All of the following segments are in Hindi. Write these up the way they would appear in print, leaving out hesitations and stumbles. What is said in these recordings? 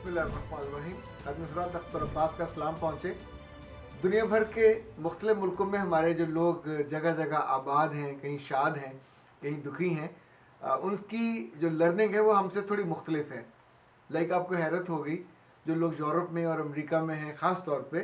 बिस्मिल्लाहिर्रहमानिर्रहीम। हज़रत अख्तर अब्बास का सलाम पहुँचे। दुनिया भर के मुख्तलिफ़ मुल्कों में हमारे जो लोग जगह जगह आबाद हैं, कहीं शाद हैं, कहीं दुखी हैं, उनकी जो लर्निंग है वो हमसे थोड़ी मुख्तलिफ है। लाइक आपको हैरत होगी, जो लोग यूरोप में और अमेरिका में हैं ख़ास तौर पे,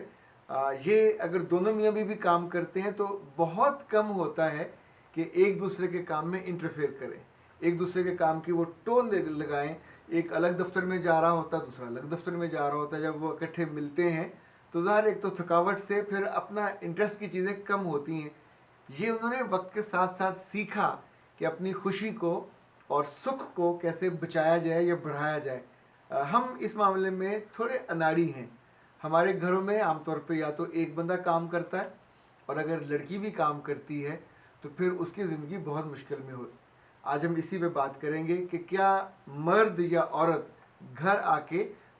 ये अगर दोनों मियाँ भी काम करते हैं तो बहुत कम होता है कि एक दूसरे के काम में इंटरफेयर करें, एक दूसरे के काम की वो टोन लगाएं। एक अलग दफ्तर में जा रहा होता है, दूसरा अलग दफ्तर में जा रहा होता है। जब वो इकट्ठे मिलते हैं तो ज़ाहिर एक तो थकावट से फिर अपना इंटरेस्ट की चीज़ें कम होती हैं। ये उन्होंने वक्त के साथ साथ सीखा कि अपनी खुशी को और सुख को कैसे बचाया जाए या बढ़ाया जाए। हम इस मामले में थोड़े अनाड़ी हैं। हमारे घरों में आमतौर पे या तो एक बंदा काम करता है, और अगर लड़की भी काम करती है तो फिर उसकी ज़िंदगी बहुत मुश्किल में हो। आज हम इसी पे बात करेंगे कि क्या मर्द या औरत घर आके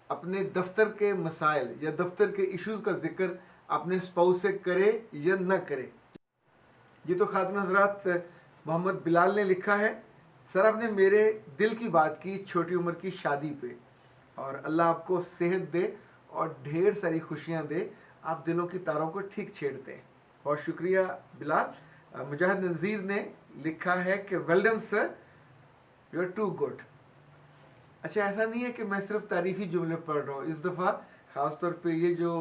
अपने दफ्तर के मसाइल या दफ्तर के इश्यूज़ का जिक्र अपने स्पाउस से करे या न करे। ये तो खातून हज़रात मोहम्मद बिलाल ने लिखा है। सर, आपने मेरे दिल की बात की छोटी उम्र की शादी पे, और अल्लाह आपको सेहत दे और ढेर सारी खुशियाँ दे। आप दिलों की तारों को ठीक छेड़ते हैं। बहुत शुक्रिया बिलाल। मुजाहिद नज़ीर ने लिखा है कि well done sir, you are too good. अच्छा, ऐसा नहीं है कि मैं सिर्फ तारीफ़ी जुमले पढ़ रहा हूँ। इस दफ़ा ख़ास तौर पे ये जो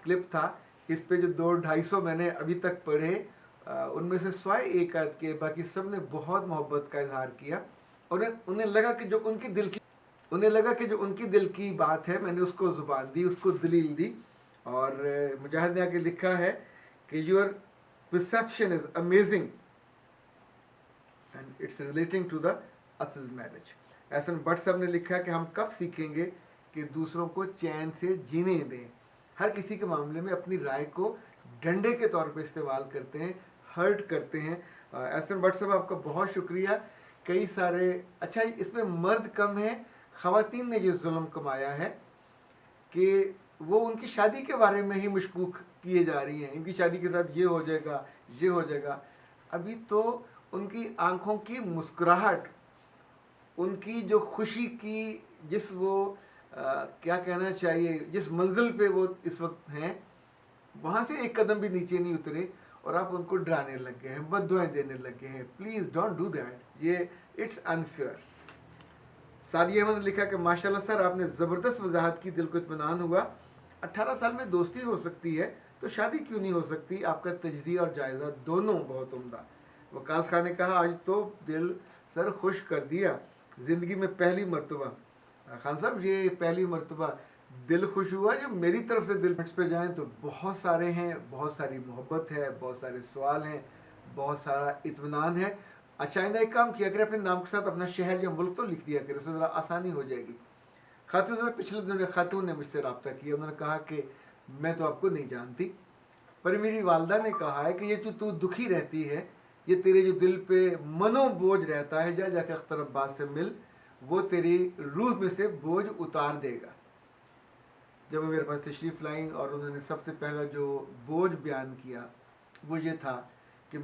क्लिप था, इस पे जो 200-250 मैंने अभी तक पढ़े, उनमें से स्वाय एक आध के बाकी सब ने बहुत मोहब्बत का इजहार किया। और उन्हें लगा कि जो उनकी दिल की बात है, मैंने उसको ज़ुबान दी, उसको दलील दी। और मुजाहिद ने आगे लिखा है कि your perception is amazing and it's relating to the असल मैरिज। एहसन भट्ट साहब ने लिखा है कि हम कब सीखेंगे कि दूसरों को चैन से जीने दें। हर किसी के मामले में अपनी राय को डंडे के तौर पे इस्तेमाल करते हैं, हर्ट करते हैं। एहसन भट्ट साहब, आपका बहुत शुक्रिया। कई सारे अच्छा, इसमें मर्द कम है, ख़वातीन ने ये जुल्म कमाया है कि वो उनकी शादी के बारे में ही मशकूक किए जा रही हैं। इनकी शादी के साथ ये हो जाएगा, ये हो जाएगा। अभी तो उनकी आंखों की मुस्कुराहट, उनकी जो खुशी की जिस वो क्या कहना चाहिए, जिस मंजिल पे वो इस वक्त हैं, वहाँ से एक कदम भी नीचे नहीं उतरे और आप उनको डराने लग गए हैं, बद्दुआएं देने लग गए हैं। प्लीज़ डोंट डू दैट, ये इट्स अनफेयर। सादिया अहमद ने लिखा कि माशाल्लाह सर, आपने ज़बरदस्त वजाहत की, दिल को इत्मीनान हुआ। 18 साल में दोस्ती हो सकती है तो शादी क्यों नहीं हो सकती? आपका तजज़िया और जायज़ा दोनों बहुत उम्दा। वकास खान ने कहा, आज तो दिल सर खुश कर दिया, ज़िंदगी में पहली मरतबा। खान साहब, ये पहली मरतबा दिल खुश हुआ। जो मेरी तरफ से दिल पे जाएँ तो बहुत सारे हैं, बहुत सारी मोहब्बत है, बहुत सारे सवाल हैं, बहुत सारा इत्मीनान है। अच्छा, आइंदा एक काम किया करें, अपने नाम के साथ अपना शहर या मुल्क तो लिख दिया करें, उससे ज़रा आसानी हो जाएगी। खातून ज़रा पिछले दिनों खातून ने मुझसे रब्ता किया। उन्होंने कहा कि मैं तो आपको नहीं जानती, पर मेरी वालदा ने कहा है कि ये जो तू दुखी रहती है, ये तेरे जो दिल पे मनो बोझ रहता है, जा जाके अख्तर अब्बास से मिल, वो तेरी रूह में से बोझ उतार देगा। जब वो मेरे पास तशरीफ़ लाई और उन्होंने सबसे पहला जो बोझ बयान किया वो ये था कि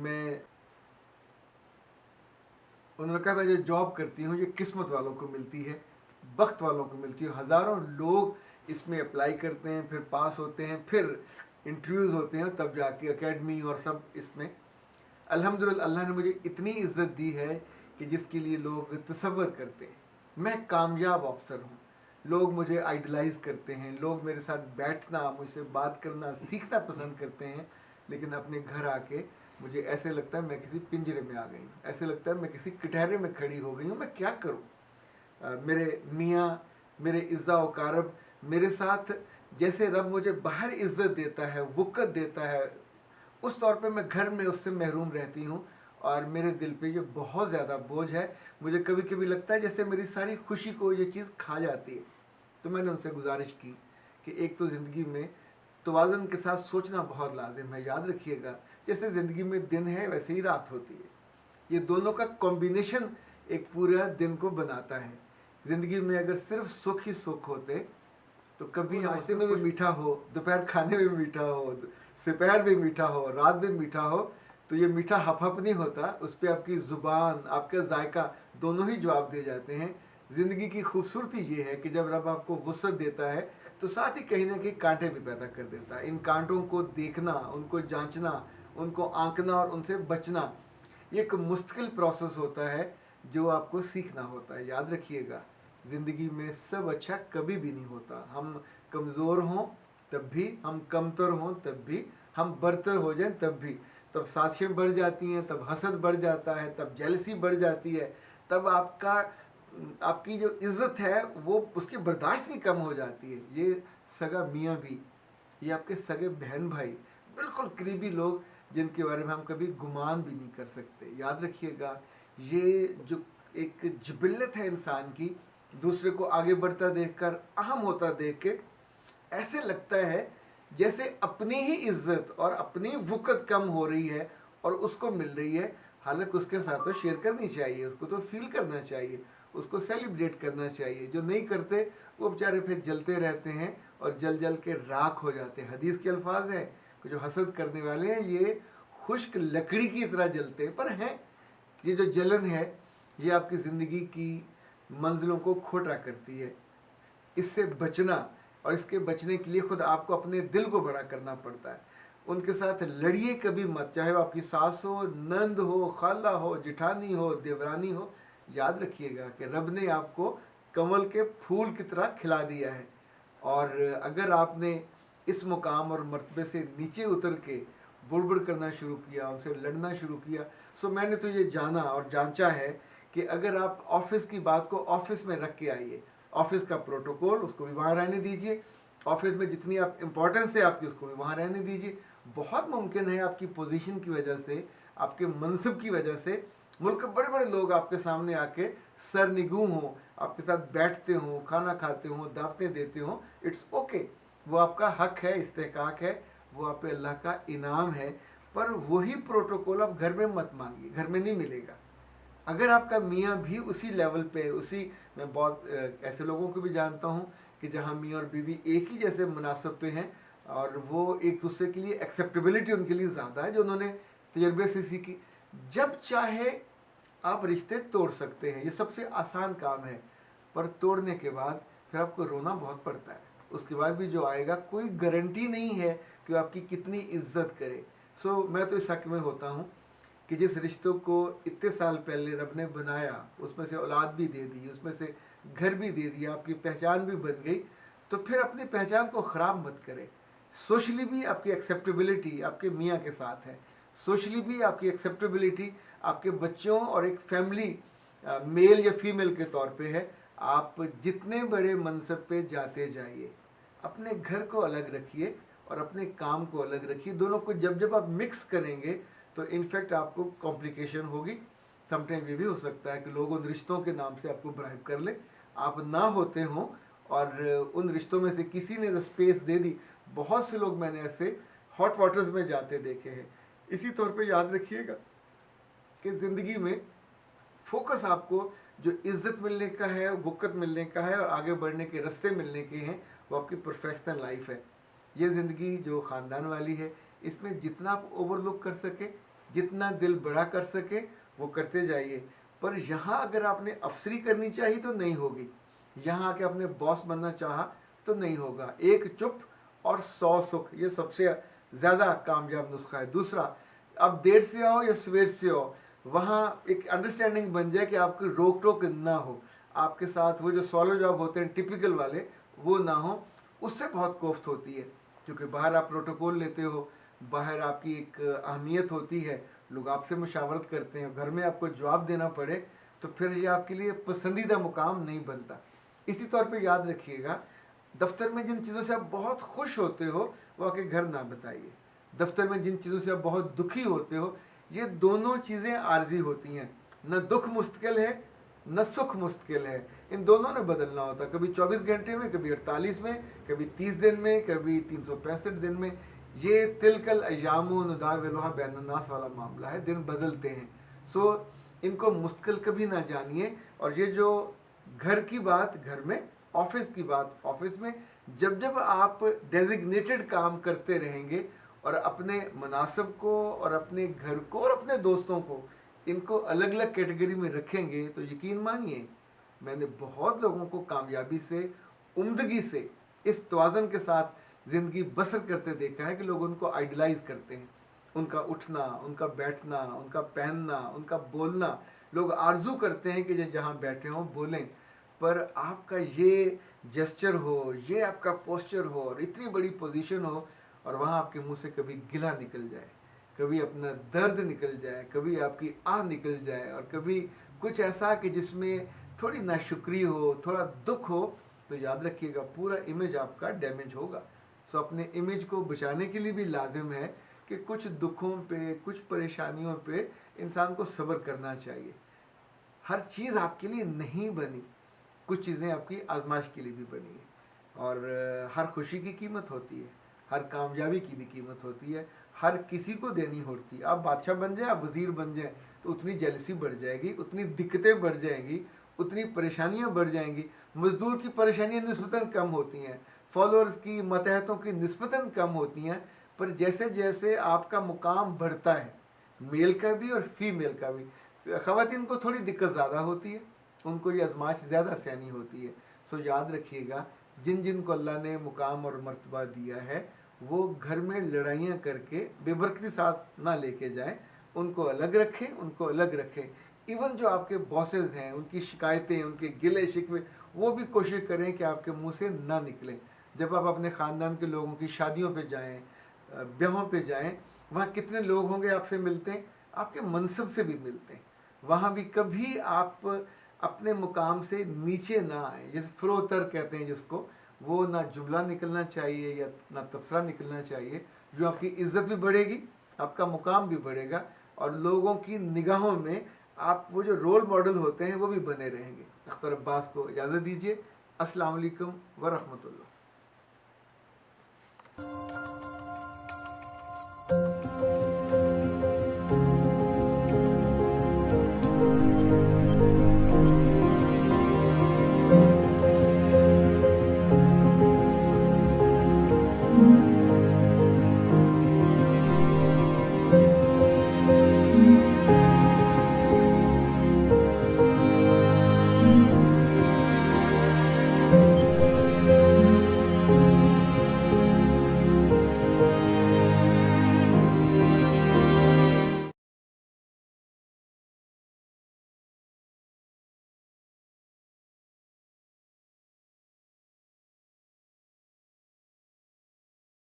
उन्होंने कहा, मैं जो जॉब करती हूँ ये किस्मत वालों को मिलती है, वक्त वालों को मिलती है। हज़ारों लोग इसमें अप्लाई करते हैं, फिर पास होते हैं, फिर इंटरव्यूज़ होते हैं, तब जाके एकेडमी और सब इसमें। अल्हम्दुलिल्लाह, अल्लाह ने मुझे इतनी इज़्ज़त दी है कि जिसके लिए लोग तसव्वुर करते हैं। मैं कामयाब अफसर हूँ, लोग मुझे आइडलाइज़ करते हैं, लोग मेरे साथ बैठना, मुझसे बात करना, सीखना पसंद करते हैं। लेकिन अपने घर आके मुझे ऐसे लगता है मैं किसी पिंजरे में आ गई हूँ, ऐसे लगता है मैं किसी कटहरे में खड़ी हो गई हूँ। मैं क्या करूँ? मेरे मियाँ, मेरे इज़्ज़ा व कारब मेरे साथ जैसे रब मुझे बाहर इज़्ज़त देता है, वक़्त देता है, उस तौर पे मैं घर में उससे महरूम रहती हूँ। और मेरे दिल पे ये बहुत ज़्यादा बोझ है। मुझे कभी कभी लगता है जैसे मेरी सारी खुशी को ये चीज़ खा जाती है। तो मैंने उनसे गुजारिश की कि एक तो ज़िंदगी में तवाज़ुन के साथ सोचना बहुत लाजिम है। याद रखिएगा, जैसे ज़िंदगी में दिन है वैसे ही रात होती है। ये दोनों का कॉम्बिनेशन एक पूरा दिन को बनाता है। ज़िंदगी में अगर सिर्फ सुख ही सुख होते तो कभी नाश्ते में भी मीठा हो, दोपहर खाने में भी मीठा हो, दोपहर भी मीठा हो, रात भी मीठा हो, तो ये मीठा हप हप नहीं होता। उस पर आपकी ज़ुबान, आपका जायका दोनों ही जवाब दे जाते हैं। ज़िंदगी की खूबसूरती ये है कि जब रब आपको वुसअत देता है तो साथ ही कहीं ना कहीं कांटे भी पैदा कर देता है। इन कांटों को देखना, उनको जांचना, उनको आंकना और उनसे बचना, ये एक मुश्किल प्रोसेस होता है जो आपको सीखना होता है। याद रखिएगा, ज़िंदगी में सब अच्छा कभी भी नहीं होता। हम कमज़ोर हों तब भी, हम कमतर हों तब भी, हम बरतर हो जाएं तब भी, तब साजिशें बढ़ जाती हैं, तब हसद बढ़ जाता है, तब जेलसी बढ़ जाती है, तब आपकी जो इज्जत है वो उसकी बर्दाश्त भी कम हो जाती है। ये सगा मियाँ भी, ये आपके सगे बहन भाई, बिल्कुल करीबी लोग जिनके बारे में हम कभी गुमान भी नहीं कर सकते। याद रखिएगा, ये जो एक जिबिल्लत है इंसान की, दूसरे को आगे बढ़ता देखकर, अहम होता देख के ऐसे लगता है जैसे अपनी ही इज्जत और अपनी वक़्त कम हो रही है और उसको मिल रही है। हालांकि उसके साथ तो शेयर करनी चाहिए, उसको तो फील करना चाहिए, उसको सेलिब्रेट करना चाहिए। जो नहीं करते वो बेचारे फिर जलते रहते हैं और जल जल के राख हो जाते हैं। हदीस के अल्फाज है कि जो हसद करने वाले हैं ये खुश्क लकड़ी की तरह जलते हैं। पर हैं, ये जो जलन है ये आपकी ज़िंदगी की मंजिलों को खोटा करती है। इससे बचना, और इसके बचने के लिए खुद आपको अपने दिल को बड़ा करना पड़ता है। उनके साथ लड़िए कभी मत, चाहे वो आपकी सास हो, नंद हो, खाला हो, जिठानी हो, देवरानी हो। याद रखिएगा कि रब ने आपको कमल के फूल की तरह खिला दिया है, और अगर आपने इस मुकाम और मर्तबे से नीचे उतर के बुड़बुड़ करना शुरू किया, उनसे लड़ना शुरू किया, सो मैंने तो ये जाना और जांचा है कि अगर आप ऑफिस की बात को ऑफिस में रख के आइए, ऑफिस का प्रोटोकॉल उसको भी वहाँ रहने दीजिए, ऑफिस में जितनी आप इम्पोर्टेंस है आपकी उसको भी वहाँ रहने दीजिए। बहुत मुमकिन है आपकी पोजीशन की वजह से, आपके मनसब की वजह से मुल्क के बड़े बड़े लोग आपके सामने आके सरनिगू हों, आपके साथ बैठते हों, खाना खाते हों, दावतें देते हों। इट्स ओके, वो आपका हक है, इस्तेहकाक है, वो आप पे अल्लाह का इनाम है। पर वही प्रोटोकॉल आप घर में मत मांगिए, घर में नहीं मिलेगा। अगर आपका मियाँ भी उसी लेवल पे, उसी, मैं बहुत ऐसे लोगों को भी जानता हूँ कि जहाँ मियाँ और बीवी एक ही जैसे मुनासब पे हैं और वो एक दूसरे के लिए एक्सेप्टेबिलिटी उनके लिए ज़्यादा है, जो उन्होंने तजर्बे से सीखी। जब चाहे आप रिश्ते तोड़ सकते हैं, ये सबसे आसान काम है। पर तोड़ने के बाद फिर आपको रोना बहुत पड़ता है। उसके बाद भी जो आएगा कोई गारंटी नहीं है कि वो आपकी कितनी इज्जत करे। सो मैं तो इस हक में होता हूँ कि जिस रिश्तों को इतने साल पहले रब ने बनाया, उसमें से औलाद भी दे दी, उसमें से घर भी दे दिया, आपकी पहचान भी बन गई, तो फिर अपनी पहचान को ख़राब मत करें। सोशली भी आपकी एक्सेप्टेबिलिटी आपके मियाँ के साथ है, सोशली भी आपकी एक्सेप्टेबिलिटी आपके बच्चों और एक फैमिली मेल या फीमेल के तौर पे है। आप जितने बड़े मनसब पे जाते जाइए, अपने घर को अलग रखिए और अपने काम को अलग रखिए। दोनों को जब जब आप मिक्स करेंगे तो इनफैक्ट आपको कॉम्प्लिकेशन होगी। समटाइम ये भी हो सकता है कि लोग उन रिश्तों के नाम से आपको ब्राइब कर ले, आप ना होते हों और उन रिश्तों में से किसी ने स्पेस दे दी। बहुत से लोग मैंने ऐसे हॉट वाटर्स में जाते देखे हैं। इसी तौर पे याद रखिएगा कि ज़िंदगी में फोकस आपको जो इज़्ज़त मिलने का है, वक़्त मिलने का है और आगे बढ़ने के रास्ते मिलने के हैं, वो आपकी प्रोफेशनल लाइफ है। ये ज़िंदगी जो ख़ानदान वाली है, इसमें जितना आप ओवरलुक कर सके, जितना दिल बड़ा कर सके, वो करते जाइए। पर यहाँ अगर आपने अफसरी करनी चाहिए तो नहीं होगी, यहाँ आके आपने बॉस बनना चाहा तो नहीं होगा। एक चुप और 100 सुख, ये सबसे ज़्यादा कामयाब नुस्खा है। दूसरा, आप देर से आओ या सवेर से आओ, वहाँ एक अंडरस्टैंडिंग बन जाए कि आपकी रोक टोक ना हो, आपके साथ वो जो सॉलो जॉब होते हैं टिपिकल वाले, वो ना हो। उससे बहुत कोफ्त होती है, क्योंकि बाहर आप प्रोटोकॉल लेते हो, बाहर आपकी एक अहमियत होती है, लोग आपसे मशावरत करते हैं, घर में आपको जवाब देना पड़े तो फिर ये आपके लिए पसंदीदा मुकाम नहीं बनता। इसी तौर पे याद रखिएगा, दफ्तर में जिन चीज़ों से आप बहुत खुश होते हो वो आके घर ना बताइए। दफ्तर में जिन चीज़ों से आप बहुत दुखी होते हो, ये दोनों चीज़ें आर्जी होती हैं। न दुख मुश्किल है, न सुख मुश्किल है, इन दोनों ने बदलना होता है। कभी 24 घंटे में, कभी 48 में, कभी 30 दिन में, कभी 365 दिन में। ये तिलकल अय्यामु नुदाविलुहा बैनन्नास वाला मामला है, दिन बदलते हैं। सो इनको मुश्किल कभी ना जानिए। और ये जो घर की बात घर में, ऑफिस की बात ऑफिस में, जब जब आप डेजिग्नेटेड काम करते रहेंगे और अपने मुनासिब को और अपने घर को और अपने दोस्तों को, इनको अलग अलग कैटेगरी में रखेंगे, तो यकीन मानिए मैंने बहुत लोगों को कामयाबी से, उम्दगी से, इस तवाज़न के साथ ज़िंदगी बसर करते देखा है कि लोग उनको आइडलाइज करते हैं। उनका उठना, उनका बैठना, उनका पहनना, उनका बोलना, लोग आरजू करते हैं कि जो जहाँ बैठे हों बोलें। पर आपका ये जेस्चर हो, ये आपका पोस्चर हो और इतनी बड़ी पोजीशन हो और वहाँ आपके मुंह से कभी गिला निकल जाए, कभी अपना दर्द निकल जाए, कभी आपकी आह निकल जाए और कभी कुछ ऐसा कि जिसमें थोड़ी नाशुक्री हो, थोड़ा दुख हो, तो याद रखिएगा पूरा इमेज आपका डैमेज होगा। सो अपने इमेज को बचाने के लिए भी लाजिम है कि कुछ दुखों पे, कुछ परेशानियों पे इंसान को सब्र करना चाहिए। हर चीज़ आपके लिए नहीं बनी, कुछ चीज़ें आपकी आजमाइश के लिए भी बनी है। और हर खुशी की कीमत होती है, हर कामयाबी की भी कीमत होती है, हर किसी को देनी होती है। आप बादशाह बन जाए, आप वज़ीर बन जाए, तो उतनी जेलसी बढ़ जाएगी, उतनी दिक्कतें बढ़ जाएंगी, उतनी परेशानियां बढ़ जाएंगी। मज़दूर की परेशानियां निस्बतन कम होती हैं, फॉलोअर्स की, मतहतों की निस्बतन कम होती हैं। पर जैसे जैसे आपका मुकाम बढ़ता है, मेल का भी और फीमेल का भी, ख़वातीन को थोड़ी दिक्कत ज़्यादा होती है, उनको ये आजमाइश ज़्यादा सहनी होती है। सो याद रखिएगा, जिन जिन को अल्लाह ने मुकाम और मर्तबा दिया है वो घर में लड़ाइयाँ करके बेबरकती साथ ना लेके जाएं, उनको अलग रखें, उनको अलग रखें। इवन जो आपके बॉसेस हैं, उनकी शिकायतें, उनके गिले शिकवे, वो भी कोशिश करें कि आपके मुंह से ना निकलें। जब आप अपने ख़ानदान के लोगों की शादियों पे जाएं, ब्याहों पे जाएं, वहाँ कितने लोग होंगे आपसे मिलते हैं, आपके मनसब से भी मिलते हैं। वहाँ भी कभी आप अपने मुकाम से नीचे ना आए, जैसे फ़रोतर कहते हैं जिसको, वो ना जुमला निकलना चाहिए या ना तबसरा निकलना चाहिए, जो आपकी इज़्ज़त भी बढ़ेगी, आपका मुकाम भी बढ़ेगा और लोगों की निगाहों में आप वो जो रोल मॉडल होते हैं वो भी बने रहेंगे। अख्तर अब्बास को इजाज़त दीजिए। अस्सलाम वालेकुम व रहमतुल्लाह।